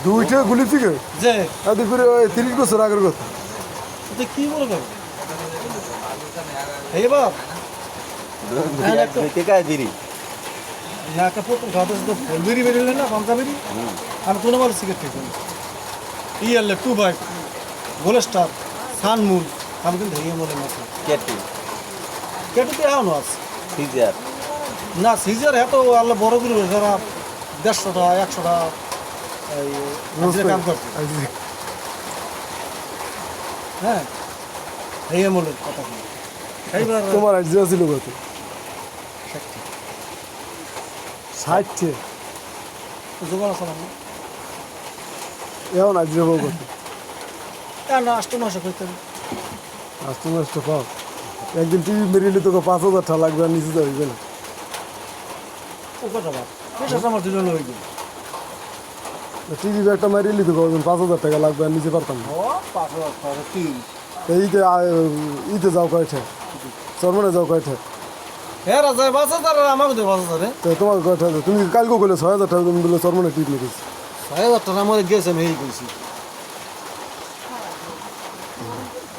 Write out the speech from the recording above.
দুইটা গুলি থেকে যে তাদের করে 30 বছর আগের কথা। তুই কি বলে গেল এইবার দিরি না একটা প্রথম খাওয়াতে তো ফলবেরি বেরিয়ে না পান্তা বেরি আমি কোনো মাল সিগারেট খেয়েছি ইয়ারলে 2 বাইট গোলস্টার সানমুন আমি কিন্তু হেয়ে মনে মাছ কেটি কেটে তো এখনো আছে সিজার না সিজার এত আল্লাহ বড় করে যারা 150 টাকা 100 টাকা এই হাজিরা কাম করছে হ্যাঁ হেয়ে মনে কথা কি এইবার তোমার আইডিয়া ছিল কত? 60 জোগাড় আছে না এখন আইডিয়া পাবো কত? না 8 করতে আস্তে আস্তে পাও। একদিন টিভি মেরিলে তোকে 5000 টাকা লাগবে আর নিচে যাবে না। ও কথা বাদ পেশা আমার দিল হয়ে গেল টিভি একটা মারিলি তো 5000 টাকা লাগবে আর নিচে পারতাম না। ও 5,000 টাকা তিন এইতে ইতে যাও কয়টা চরমনে যাও কয়টা হ্যাঁ রাজা বাসা তার আমাকে দেবো বাসা তারে তো তোমার কয়টা তুমি কালকে বলে 6000 টাকা তুমি বলে চরমনে টিভি নিয়েছি। 6,000 টাকা আমার গেছে আমি এই কইছি